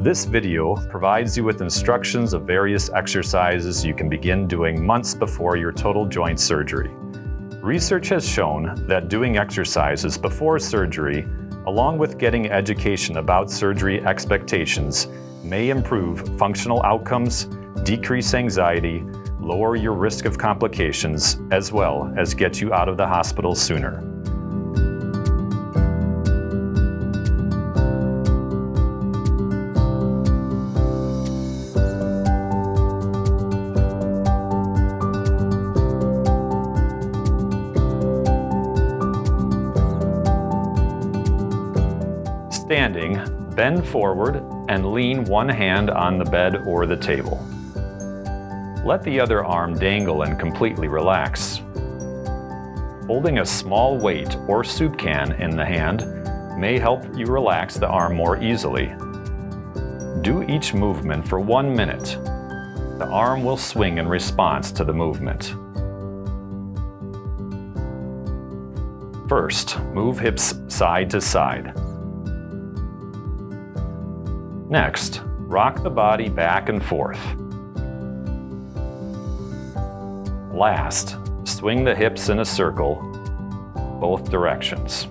This video provides you with instructions of various exercises you can begin doing months before your total joint surgery. Research has shown that doing exercises before surgery, along with getting education about surgery expectations, may improve functional outcomes, decrease anxiety, lower your risk of complications, as well as get you out of the hospital sooner. Standing, bend forward and lean one hand on the bed or the table. Let the other arm dangle and completely relax. Holding a small weight or soup can in the hand may help you relax the arm more easily. Do each movement for 1 minute. The arm will swing in response to the movement. First, move hips side to side. Next, rock the body back and forth. Last, swing the hips in a circle, both directions.